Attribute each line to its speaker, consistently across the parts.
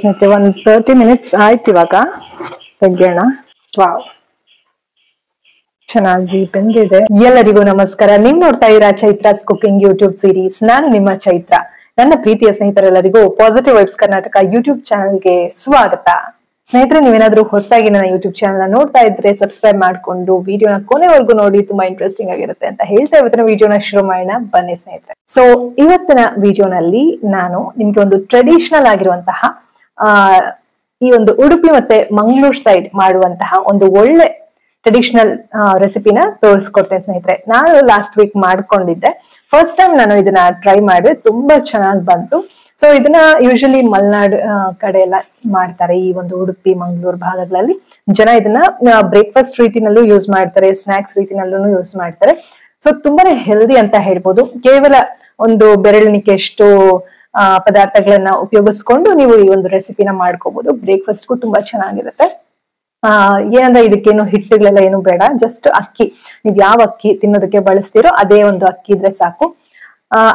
Speaker 1: ಸ್ನೇಹಿತರೆ ಒಂದು 30 minutes ಆಯ್ತು. ಇವಾಗ ತೆಗೆಯೋಣ. ವಾವ್, ಚೆನ್ನಾಗಿ ಬೆಂದಿದೆ. ಎಲ್ಲರಿಗೂ ನಮಸ್ಕಾರ. ನೀವು ನೋಡ್ತಾ ಇದ್ದೀರಾ ಚೈತ್ರಾಸ್ ಕುಕಿಂಗ್ ಯೂಟ್ಯೂಬ್ ಸೀರೀಸ್. ನಾನು ನಿಮ್ಮ ಚೈತ್ರ. ನನ್ನ ಪ್ರೀತಿಯ ಸ್ನೇಹಿತರೆಲ್ಲರಿಗೂ ಪಾಸಿಟಿವ್ ವೈಬ್ಸ್ ಕರ್ನಾಟಕ ಯೂಟ್ಯೂಬ್ ಚಾನಲ್ಗೆ ಸ್ವಾಗತ. ಸ್ನೇಹಿತರೆ, ನೀವೇನಾದ್ರೂ ಹೊಸದಾಗಿ ನನ್ನ ಯೂಟ್ಯೂಬ್ ಚಾನಲ್ ನೋಡ್ತಾ ಇದ್ರೆ ಸಬ್ಸ್ಕ್ರೈಬ್ ಮಾಡ್ಕೊಂಡು ವಿಡಿಯೋನ ಕೊನೆವರೆಗೂ ನೋಡಿ. ತುಂಬಾ ಇಂಟ್ರೆಸ್ಟಿಂಗ್ ಆಗಿರುತ್ತೆ ಅಂತ ಹೇಳ್ತಾ ಇವತ್ತಿನ ವಿಡಿಯೋನ ಶುರು ಮಾಡೋಣ ಬನ್ನಿ ಸ್ನೇಹಿತರೆ. ಸೊ ಇವತ್ತಿನ ವಿಡಿಯೋನಲ್ಲಿ ನಾನು ನಿಮ್ಗೆ ಒಂದು ಟ್ರೆಡಿಷನಲ್ ಆಗಿರುವಂತಹ ಈ ಒಂದು ಉಡುಪಿ ಮತ್ತೆ ಮಂಗಳೂರು ಸೈಡ್ ಮಾಡುವಂತಹ ಒಂದು ಒಳ್ಳೆ ಟ್ರೆಡಿಷನಲ್ ರೆಸಿಪಿನ ತೋರಿಸ್ಕೊಡ್ತೇನೆ ಸ್ನೇಹಿತರೆ. ನಾನು ಲಾಸ್ಟ್ ವೀಕ್ ಮಾಡ್ಕೊಂಡಿದ್ದೆ. ಫಸ್ಟ್ ಟೈಮ್ ನಾನು ಇದನ್ನ ಟ್ರೈ ಮಾಡಿದ್ರೆ ತುಂಬಾ ಚೆನ್ನಾಗಿ ಬಂತು. ಸೊ ಇದನ್ನ ಯೂಶಲಿ ಮಲೆನಾಡು ಕಡೆ ಎಲ್ಲ ಮಾಡ್ತಾರೆ. ಈ ಒಂದು ಉಡುಪಿ ಮಂಗಳೂರು ಭಾಗಗಳಲ್ಲಿ ಜನ ಇದನ್ನ ಬ್ರೇಕ್ಫಾಸ್ಟ್ ರೀತಿನಲ್ಲೂ ಯೂಸ್ ಮಾಡ್ತಾರೆ, ಸ್ನಾಕ್ಸ್ ರೀತಿನಲ್ಲೂ ಯೂಸ್ ಮಾಡ್ತಾರೆ. ಸೊ ತುಂಬಾನೇ ಹೆಲ್ದಿ ಅಂತ ಹೇಳ್ಬೋದು. ಕೇವಲ ಒಂದು ಬೆರಳಿನಿಕೆಷ್ಟು ಪದಾರ್ಥಗಳನ್ನ ಉಪಯೋಗಿಸ್ಕೊಂಡು ನೀವು ಈ ಒಂದು ರೆಸಿಪಿನ ಮಾಡ್ಕೋಬಹುದು. ಬ್ರೇಕ್ಫಾಸ್ಟ್ಗೂ ತುಂಬಾ ಚೆನ್ನಾಗಿರುತ್ತೆ. ಏನಂದ್ರೆ ಇದಕ್ಕೇನು ಹಿಟ್ಟುಗಳೆಲ್ಲ ಏನು ಬೇಡ, ಜಸ್ಟ್ ಅಕ್ಕಿ. ನೀವ್ ಯಾವ ಅಕ್ಕಿ ತಿನ್ನೋದಕ್ಕೆ ಬಳಸ್ತೀರೋ ಅದೇ ಒಂದು ಅಕ್ಕಿ ಇದ್ರೆ ಸಾಕು.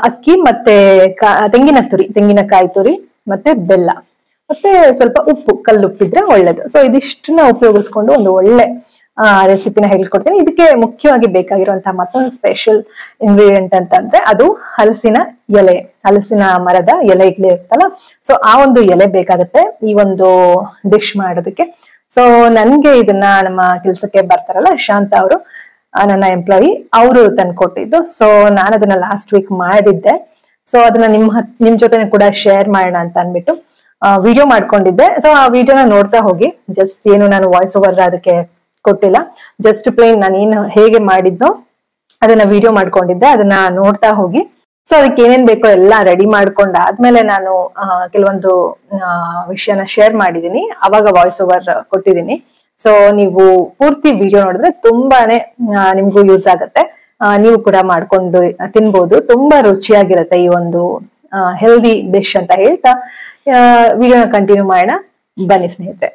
Speaker 1: ಅಕ್ಕಿ ಮತ್ತೆ ತೆಂಗಿನಕಾಯಿ ತುರಿ ಮತ್ತೆ ಬೆಲ್ಲ ಮತ್ತೆ ಸ್ವಲ್ಪ ಉಪ್ಪು, ಕಲ್ಲುಪ್ಪಿದ್ರೆ ಒಳ್ಳೇದು. ಸೊ ಇದಿಷ್ಟನ್ನ ಉಪಯೋಗಿಸ್ಕೊಂಡು ಒಂದು ಒಳ್ಳೆ ರೆಸಿಪಿನ ಹೇಳ್ಕೊಡ್ತೀನಿ. ಇದಕ್ಕೆ ಮುಖ್ಯವಾಗಿ ಬೇಕಾಗಿರುವಂತಹ ಮತ್ತೊಂದು ಸ್ಪೆಷಲ್ ಇಂಗ್ರೀಡಿಯೆಂಟ್ ಅಂತಂದ್ರೆ ಅದು ಹಲಸಿನ ಎಲೆ. ಹಲಸಿನ ಮರದ ಎಲೆ ಇರ್ತಲ್ಲ, ಸೊ ಆ ಒಂದು ಎಲೆ ಬೇಕಾಗುತ್ತೆ ಈ ಒಂದು ಡಿಶ್ ಮಾಡೋದಕ್ಕೆ. ಸೊ ನನ್ಗೆ ಇದನ್ನ ನಮ್ಮ ಕೆಲ್ಸಕ್ಕೆ ಬರ್ತಾರಲ್ಲ ಶಾಂತ ಅವರು, ನನ್ನ ಎಂಪ್ಲಾಯಿ, ಅವರು ತಂದ್ಕೊಟ್ಟಿದ್ದು. ಸೊ ನಾನು ಅದನ್ನ ಲಾಸ್ಟ್ ವೀಕ್ ಮಾಡಿದ್ದೆ. ಸೊ ಅದನ್ನ ನಿಮ್ ಜೊತೆ ಕೂಡ ಶೇರ್ ಮಾಡೋಣ ಅಂತ ಅನ್ಬಿಟ್ಟು ವಿಡಿಯೋ ಮಾಡ್ಕೊಂಡಿದ್ದೆ. ಸೊ ಆ ವಿಡಿಯೋನ ನೋಡ್ತಾ ಹೋಗಿ. ಜಸ್ಟ್ ಏನು ನಾನು ವಾಯ್ಸ್ ಓವರ್ ಅದಕ್ಕೆ ಕೊಟ್ಟಿಲ್ಲ, ಜಸ್ಟ್ ಪ್ಲೇನ್ ನಾನು ಏನು ಹೇಗೆ ಮಾಡಿದ್ನೋ ಅದನ್ನ ವಿಡಿಯೋ ಮಾಡ್ಕೊಂಡಿದ್ದೆ, ಅದನ್ನ ನೋಡ್ತಾ ಹೋಗಿ. ಸೊ ಅದಕ್ಕೆ ಏನೇನ್ ಬೇಕೋ ಎಲ್ಲ ರೆಡಿ ಮಾಡ್ಕೊಂಡಾದ್ಮೇಲೆ ನಾನು ಕೆಲವೊಂದು ವಿಷಯನ ಶೇರ್ ಮಾಡಿದೀನಿ, ಅವಾಗ ವಾಯ್ಸ್ ಓವರ್ ಕೊಟ್ಟಿದ್ದೀನಿ. ಸೊ ನೀವು ಪೂರ್ತಿ ವಿಡಿಯೋ ನೋಡಿದ್ರೆ ತುಂಬಾನೇ ನಿಮ್ಗೂ ಯೂಸ್ ಆಗತ್ತೆ. ನೀವು ಕೂಡ ಮಾಡ್ಕೊಂಡು ತಿನ್ಬೋದು. ತುಂಬಾ ರುಚಿಯಾಗಿರುತ್ತೆ ಈ ಒಂದು ಹೆಲ್ದಿ ಡಿಶ್ ಅಂತ ಹೇಳ್ತಾ ವಿಡಿಯೋನ ಕಂಟಿನ್ಯೂ ಮಾಡೋಣ ಬನ್ನಿ ಸ್ನೇಹಿತರೆ.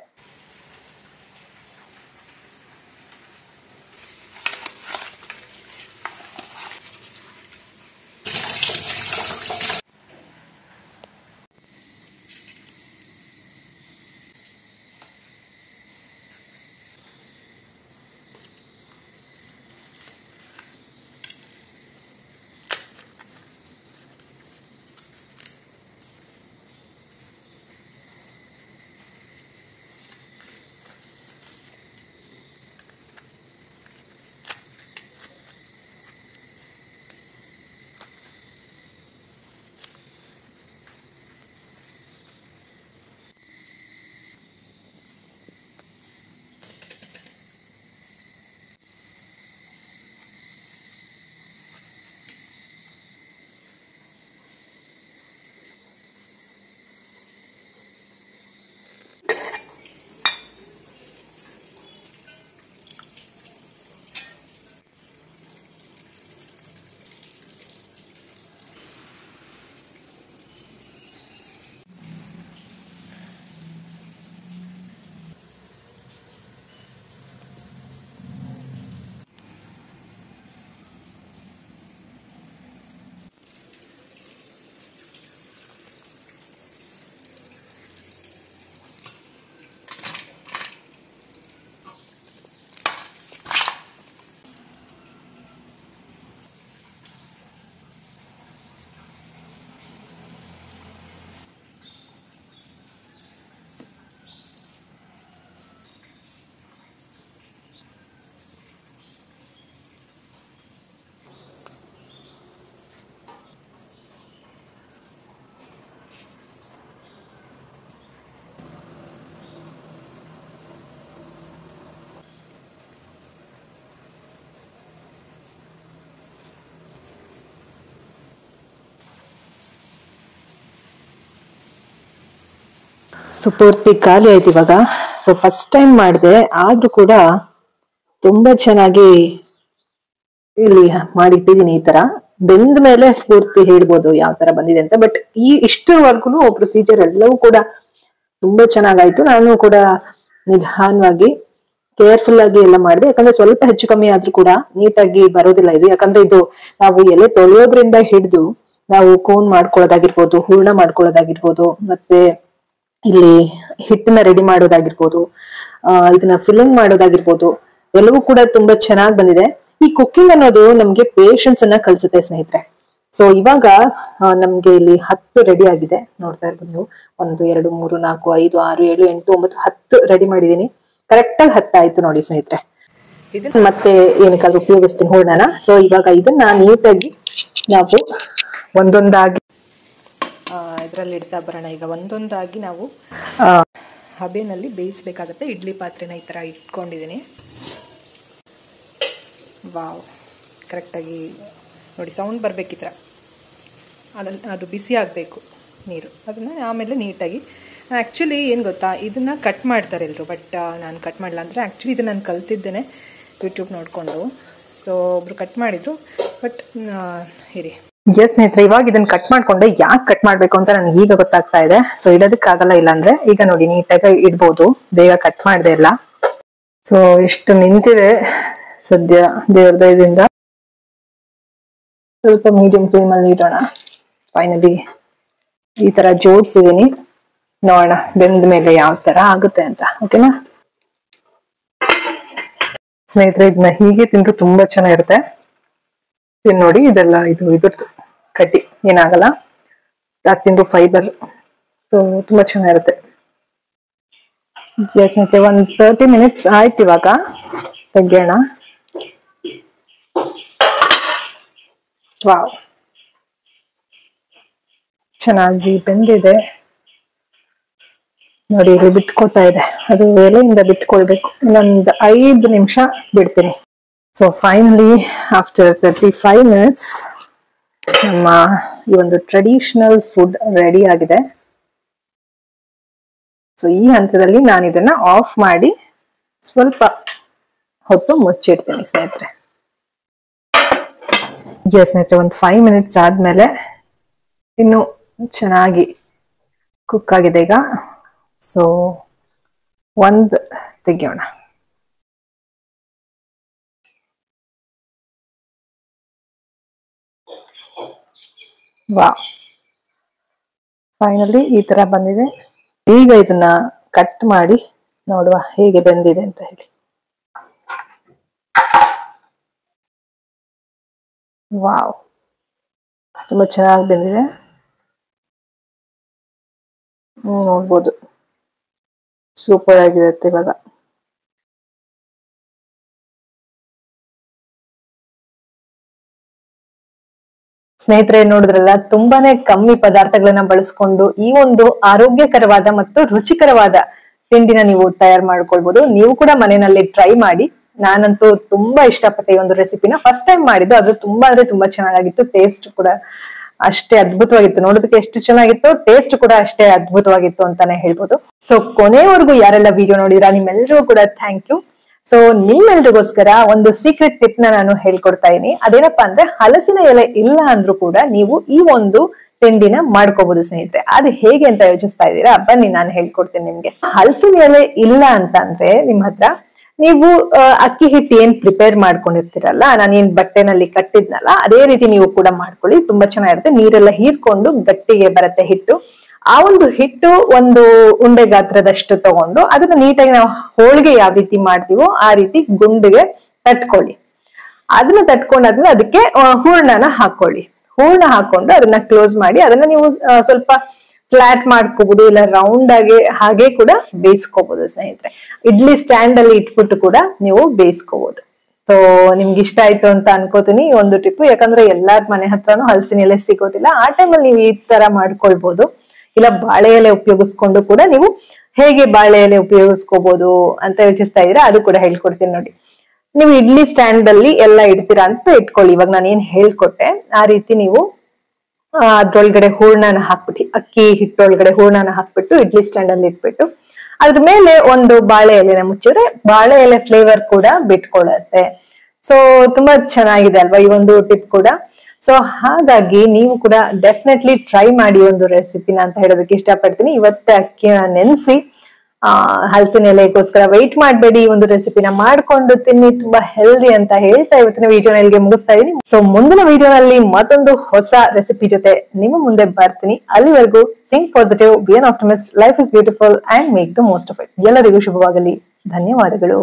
Speaker 1: ಸೊ ಪೂರ್ತಿ ಖಾಲಿ ಆಯ್ತು ಇವಾಗ. ಸೊ ಫಸ್ಟ್ ಟೈಮ್ ಮಾಡಿದೆ, ಆದ್ರೂ ಕೂಡ ತುಂಬಾ ಚೆನ್ನಾಗಿ ಇಲ್ಲಿ ಮಾಡಿಟ್ಟಿದೀನಿ. ಈ ತರ ಬೆಂದ ಮೇಲೆ ಪೂರ್ತಿ ಹೇಳ್ಬೋದು ಯಾವ ತರ ಬಂದಿದೆ ಅಂತ. ಬಟ್ ಇಷ್ಟರವರೆಗೂ ಪ್ರೊಸೀಜರ್ ಎಲ್ಲವೂ ಕೂಡ ತುಂಬಾ ಚೆನ್ನಾಗಾಯ್ತು. ನಾನು ಕೂಡ ನಿಧಾನವಾಗಿ ಕೇರ್ಫುಲ್ ಆಗಿ ಎಲ್ಲ ಮಾಡಿದೆ, ಯಾಕಂದ್ರೆ ಸ್ವಲ್ಪ ಹೆಚ್ಚು ಕಮ್ಮಿ ಆದ್ರೂ ಕೂಡ ನೀಟಾಗಿ ಬರೋದಿಲ್ಲ ಇದು. ಯಾಕಂದ್ರೆ ಇದು ನಾವು ಎಲೆ ತೊಳೆಯೋದ್ರಿಂದ ಹಿಡಿದು ನಾವು ಕೋನ್ ಮಾಡ್ಕೊಳ್ಳೋದಾಗಿರ್ಬೋದು, ಹೂರ್ಣ ಮಾಡ್ಕೊಳ್ಳೋದಾಗಿರ್ಬೋದು, ಮತ್ತೆ ಇಲ್ಲಿ ಹಿಟ್ಟನ್ನ ರೆಡಿ ಮಾಡೋದಾಗಿರ್ಬೋದು, ಇದನ್ನ ಫಿಲ್ಲಿಂಗ್ ಮಾಡೋದಾಗಿರ್ಬೋದು, ಎಲ್ಲವೂ ಕೂಡ ತುಂಬಾ ಚೆನ್ನಾಗಿ ಬಂದಿದೆ. ಈ ಕುಕ್ಕಿಂಗ್ ಅನ್ನೋದು ನಮ್ಗೆ ಪೇಷನ್ಸ್ ಅನ್ನ ಕಲ್ಸುತ್ತೆ ಸ್ನೇಹಿತರೆ. ಸೊ ಇವಾಗ ನಮ್ಗೆ ಇಲ್ಲಿ 10 ರೆಡಿ ಆಗಿದೆ. ನೋಡ್ತಾ ಇರ್ಬೋದು ನೀವು, 1 2 3 4 5 6 7 8 9 10 ರೆಡಿ ಮಾಡಿದೀನಿ. ಕರೆಕ್ಟ್ ಆಗಿ 10 ಆಯ್ತು ನೋಡಿ ಸ್ನೇಹಿತರೆ. ಇದನ್ನ ಮತ್ತೆ ಏನಕ್ಕಾದ್ರೂ ಉಪಯೋಗಿಸ್ತೀನಿ ಹೂರ್ಣನ. ಸೊ ಇವಾಗ ಇದನ್ನ ನೀಟಾಗಿ ನಾವು ಒಂದೊಂದಾಗಿ ಇದರಲ್ಲಿ ಇಡ್ತಾ ಬರೋಣ. ಈಗ ಒಂದೊಂದಾಗಿ ನಾವು ಹಬೆನಲ್ಲಿ ಬೇಯಿಸ್ಬೇಕಾಗತ್ತೆ. ಇಡ್ಲಿ ಪಾತ್ರೆನ ಈ ತರ ಇಟ್ಕೊಂಡಿದ್ದೀನಿ. ವಾವ್, ಕರೆಕ್ಟಾಗಿ ನೋಡಿ ಸೌಂಡ್ ಬರ್ಬೇಕು ಈ ಥರ. ಅದು ಬಿಸಿ ಆಗಬೇಕು ನೀರು. ಅದನ್ನು ಆಮೇಲೆ ನೀಟಾಗಿ ಆ್ಯಕ್ಚುಲಿ ಏನು ಗೊತ್ತಾ, ಇದನ್ನು ಕಟ್ ಮಾಡ್ತಾರೆ ಎಲ್ಲರೂ, ಬಟ್ ನಾನು ಕಟ್ ಮಾಡಲ್ಲ. ಅಂದರೆ ಆ್ಯಕ್ಚುಲಿ ಇದು ನಾನು ಕಲ್ತಿದ್ದೇನೆ ಯೂಟ್ಯೂಬ್ ನೋಡಿಕೊಂಡು. ಸೊ ಒಬ್ರು ಕಟ್ ಮಾಡಿದ್ರು, ಬಟ್ ಇರಿ. ಎಸ್ ಸ್ನೇಹಿತರೆ, ಇವಾಗ ಇದನ್ನ ಕಟ್ ಮಾಡ್ಕೊಂಡೆ. ಯಾಕೆ ಕಟ್ ಮಾಡ್ಬೇಕು ಅಂತ ನನಗೆ ಈಗ ಗೊತ್ತಾಗ್ತಾ ಇದೆ. ಸೊ ಇಡೋದಕ್ಕಾಗಲ್ಲ ಇಲ್ಲ ಅಂದ್ರೆ. ಈಗ ನೋಡಿ ನೀಟಾಗಿ ಇಡ್ಬೋದು, ಬೇಗ ಕಟ್ ಮಾಡಿದೆ ಎಲ್ಲ. ಸೊ ಇಷ್ಟು ನಿಂತಿದೆ ಸದ್ಯ ದೇವ್ರ ದಯದಿಂದ. ಸ್ವಲ್ಪ ಮೀಡಿಯಂ ಫ್ಲೇಮ್ ಅಲ್ಲಿ ಇಡೋಣ. ಫೈನಲಿ ಈ ತರ ಜೋಡಿಸಿದೀನಿ. ನೋಡೋಣ ಬೆಂದ ಮೇಲೆ ಯಾವ ತರ ಆಗುತ್ತೆ ಅಂತ. ಓಕೆನಾ ಸ್ನೇಹಿತರೆ, ಇದನ್ನ ಹೀಗೆ ತಿಂದ್ರು ತುಂಬಾ ಚೆನ್ನಾಗಿರುತ್ತೆ. ತಿನ್ ನೋಡಿ, ಇದೆಲ್ಲ ಇದ್ರದ್ದು ಕಡ್ಡಿ ಏನಾಗಲ್ಲ. ಅದು ತಿಂದ್ರು ಫೈಬರ್. ಸೊ ತುಂಬಾ ಚೆನ್ನಾಗಿರುತ್ತೆ. ಸ್ನೇಹಿತರೆ, ಒಂದು 30 ಮಿನಿಟ್ಸ್ ಆಯ್ತು. ಇವಾಗ ತೆಗೆಯೋಣ. ವಾವ್, ಚೆನ್ನಾಗಿ ಬೆಂದಿದೆ ನೋಡಿ. ಇಲ್ಲಿ ಬಿಟ್ಕೋತಾ ಇದೆ, ಅದು ಎಲೆಯಿಂದ ಬಿಟ್ಕೊಳ್ಬೇಕು. ಇನ್ನೊಂದು 5 ನಿಮಿಷ ಬಿಡ್ತೀನಿ. ಸೊ ಫೈನಲಿ ಆಫ್ಟರ್ 35 ಮಿನಿಟ್ಸ್ ನಮ್ಮ ಈ ಒಂದು ಟ್ರೆಡಿಷನಲ್ ಫುಡ್ ರೆಡಿ ಆಗಿದೆ. ಸೊ ಈ ಹಂತದಲ್ಲಿ ನಾನು ಇದನ್ನ ಆಫ್ ಮಾಡಿ ಸ್ವಲ್ಪ ಹೊತ್ತು ಮುಚ್ಚಿಡ್ತೀನಿ ಸ್ನೇಹಿತರೆ. ಸ್ನೇಹಿತರೆ, ಒಂದು 5 ಮಿನಿಟ್ಸ್ ಆದ್ಮೇಲೆ ಇನ್ನು ಚೆನ್ನಾಗಿ ಕುಕ್ ಆಗಿದೆ ಈಗ. ಸೊ ಒಂದು ತೆಗಿಯೋಣ. ವಾ, ಫೈನಲಿ ಈ ತರ ಬಂದಿದೆ. ಈಗ ಇದನ್ನ ಕಟ್ ಮಾಡಿ ನೋಡುವ ಹೇಗೆ ಬೆಂದಿದೆ ಅಂತ ಹೇಳಿ. ವಾವ್, ತುಂಬಾ ಚೆನ್ನಾಗಿ ಬೆಂದಿದೆ. ನೋಡ್ಬೋದು, ಸೂಪರ್ ಆಗಿರುತ್ತೆ ಇವಾಗ. ಸ್ನೇಹಿತರೆ, ನೋಡಿದ್ರಲ್ಲ, ತುಂಬಾನೇ ಕಮ್ಮಿ ಪದಾರ್ಥಗಳನ್ನ ಬಳಸ್ಕೊಂಡು ಈ ಒಂದು ಆರೋಗ್ಯಕರವಾದ ಮತ್ತು ರುಚಿಕರವಾದ ತಿಂಡಿನ ನೀವು ತಯಾರು ಮಾಡ್ಕೊಳ್ಬಹುದು. ನೀವು ಕೂಡ ಮನೆಯಲ್ಲಿ ಟ್ರೈ ಮಾಡಿ. ನಾನಂತೂ ತುಂಬಾ ಇಷ್ಟಪಟ್ಟೆ ಈ ಒಂದು ರೆಸಿಪಿನ. ಫಸ್ಟ್ ಟೈಮ್ ಮಾಡಿದ್ದು, ಅದು ತುಂಬಾ ಅಂದ್ರೆ ತುಂಬಾ ಚೆನ್ನಾಗಿತ್ತು. ಟೇಸ್ಟ್ ಕೂಡ ಅಷ್ಟೇ ಅದ್ಭುತವಾಗಿತ್ತು. ನೋಡೋದಕ್ಕೆ ಎಷ್ಟು ಚೆನ್ನಾಗಿತ್ತು, ಟೇಸ್ಟ್ ಕೂಡ ಅಷ್ಟೇ ಅದ್ಭುತವಾಗಿತ್ತು ಅಂತಾನೆ ಹೇಳ್ಬೋದು. ಸೊ ಕೊನೆವರೆಗೂ ಯಾರೆಲ್ಲ ವಿಡಿಯೋ ನೋಡಿದ್ರಾ, ನಿಮ್ಮೆಲ್ಲರಿಗೂ ಕೂಡ ಥ್ಯಾಂಕ್ ಯು. ಸೊ ನಿಮ್ಮೆಲ್ರಿಗೋಸ್ಕರ ಒಂದು ಸೀಕ್ರೆಟ್ ಟಿಪ್ ನಾನು ಹೇಳ್ಕೊಡ್ತಾ ಇದೀನಿ. ಅದೇನಪ್ಪಾ ಅಂದ್ರೆ, ಹಲಸಿನ ಎಲೆ ಇಲ್ಲ ಅಂದ್ರೂ ಕೂಡ ನೀವು ಈ ಒಂದು ತಿಂಡಿನ ಮಾಡ್ಕೋಬಹುದು ಸ್ನೇಹಿತರೆ. ಅದು ಹೇಗೆ ಅಂತ ಯೋಚಿಸ್ತಾ ಇದ್ದೀರಾ? ಬನ್ನಿ ನಾನು ಹೇಳ್ಕೊಡ್ತೀನಿ ನಿಮ್ಗೆ. ಹಲಸಿನ ಎಲೆ ಇಲ್ಲ ಅಂತ ಅಂದ್ರೆ ನಿಮ್ ಹತ್ರ ನೀವು ಅಕ್ಕಿ ಹಿಟ್ಟು ಏನ್ ಪ್ರಿಪೇರ್ ಮಾಡ್ಕೊಂಡಿರ್ತೀರಲ್ಲ, ನಾನೇನ್ ಬಟ್ಟೆನಲ್ಲಿ ಕಟ್ಟಿದ್ನಲ್ಲ, ಅದೇ ರೀತಿ ನೀವು ಕೂಡ ಮಾಡ್ಕೊಳ್ಳಿ. ತುಂಬಾ ಚೆನ್ನಾಗಿರುತ್ತೆ. ನೀರೆಲ್ಲ ಹೀರ್ಕೊಂಡು ಗಟ್ಟಿಗೆ ಬರುತ್ತೆ ಹಿಟ್ಟು. ಆ ಒಂದು ಹಿಟ್ಟು ಒಂದು ಉಂಡೆ ಗಾತ್ರದಷ್ಟು ತಗೊಂಡು ಅದನ್ನ ನೀಟಾಗಿ ನಾವು ಹೋಳಿಗೆ ಯಾವ ರೀತಿ ಮಾಡ್ತೀವೋ ಆ ರೀತಿ ಗುಂಡಿಗೆ ತಟ್ಕೊಳ್ಳಿ. ಅದನ್ನ ತಟ್ಕೊಂಡಾದ್ಮೇಲೆ ಅದಕ್ಕೆ ಹೂರ್ಣನ ಹಾಕೊಳ್ಳಿ. ಹೂರ್ಣ ಹಾಕೊಂಡು ಅದನ್ನ ಕ್ಲೋಸ್ ಮಾಡಿ ಅದನ್ನ ನೀವು ಸ್ವಲ್ಪ ಫ್ಲಾಟ್ ಮಾಡ್ಕೋಬಹುದು, ಇಲ್ಲ ರೌಂಡ್ ಆಗಿ ಹಾಗೆ ಕೂಡ ಬೇಯಿಸ್ಕೋಬಹುದು ಸ್ನೇಹಿತರೆ. ಇಡ್ಲಿ ಸ್ಟ್ಯಾಂಡ್ ಅಲ್ಲಿ ಇಟ್ಬಿಟ್ಟು ಕೂಡ ನೀವು ಬೇಯಿಸ್ಕೋಬಹುದು. ಸೊ ನಿಮ್ಗೆ ಇಷ್ಟ ಆಯ್ತು ಅಂತ ಅನ್ಕೋತೀನಿ ಈ ಒಂದು ಟಿಪ್. ಯಾಕಂದ್ರೆ ಎಲ್ಲಾರ ಮನೆ ಹತ್ರನೂ ಹಲಸಿನ ಎಲೆ ಸಿಗೋದಿಲ್ಲ. ಆ ಟೈಮಲ್ಲಿ ನೀವು ಈ ತರ ಮಾಡ್ಕೊಳ್ಬಹುದು. ಇಲ್ಲ ಬಾಳೆ ಎಲೆ ಉಪಯೋಗಿಸ್ಕೊಂಡು ಕೂಡ ನೀವು ಹೇಗೆ ಬಾಳೆ ಎಲೆ ಉಪಯೋಗಿಸ್ಕೋಬಹುದು ಅಂತ ಯೋಚಿಸ್ತಾ ಇದ್ದೀರಾ, ಅದು ಕೂಡ ಹೇಳ್ಕೊಡ್ತೀನಿ ನೋಡಿ. ನೀವು ಇಡ್ಲಿ ಸ್ಟ್ಯಾಂಡ್ ಅಲ್ಲಿ ಎಲ್ಲ ಇಡ್ತೀರಾ ಅಂತ ಇಟ್ಕೊಳ್ಳಿ. ಇವಾಗ ನಾನು ಏನ್ ಹೇಳ್ಕೊಟ್ಟೆ ಆ ರೀತಿ ನೀವು ಅದ್ರೊಳಗಡೆ ಹೂರ್ಣನ ಹಾಕ್ಬಿಟ್ಟು, ಅಕ್ಕಿ ಹಿಟ್ಟೊಳಗಡೆ ಹೂರ್ಣನ ಹಾಕ್ಬಿಟ್ಟು ಇಡ್ಲಿ ಸ್ಟ್ಯಾಂಡ್ ಅಲ್ಲಿ ಇಟ್ಬಿಟ್ಟು ಅದ್ರ ಮೇಲೆ ಒಂದು ಬಾಳೆ ಎಲೆನ ಮುಚ್ಚಿದ್ರೆ ಬಾಳೆ ಎಲೆ ಫ್ಲೇವರ್ ಕೂಡ ಬಿಟ್ಕೊಳ್ಳುತ್ತೆ. ಸೊ ತುಂಬಾ ಚೆನ್ನಾಗಿದೆ ಅಲ್ವಾ ಈ ಒಂದು ಟಿಪ್ ಕೂಡ. ಸೊ ಹಾಗಾಗಿ ನೀವು ಕೂಡ ಡೆಫಿನೆಟ್ಲಿ ಟ್ರೈ ಮಾಡಿ ಒಂದು ರೆಸಿಪಿನ ಅಂತ ಹೇಳೋದಕ್ಕೆ ಇಷ್ಟಪಡ್ತೀನಿ. ಇವತ್ತೇ ಅಕ್ಕಿನ ನೆನೆಸಿ ಹಲಸಿನ ಎಲೆಗೋಸ್ಕರ ವೆಯ್ಟ್ ಮಾಡಬೇಡಿ, ಒಂದು ರೆಸಿಪಿನ ಮಾಡ್ಕೊಂಡು ತಿನ್ನಿ, ತುಂಬಾ ಹೆಲ್ದಿ ಅಂತ ಹೇಳ್ತಾ ಇವತ್ತಿನ ವಿಡಿಯೋನ ಇಲ್ಲಿಗೆ ಮುಗಿಸ್ತಾ ಇದೀನಿ. ಸೊ ಮುಂದಿನ ವಿಡಿಯೋನಲ್ಲಿ ಮತ್ತೊಂದು ಹೊಸ ರೆಸಿಪಿ ಜೊತೆ ನಿಮ್ಮ ಮುಂದೆ ಬರ್ತೀನಿ. ಅಲ್ಲಿವರೆಗೂ think positive, be an optimist, life is beautiful and make the most of it. ಎಲ್ಲರಿಗೂ ಶುಭವಾಗಲಿ. ಧನ್ಯವಾದಗಳು.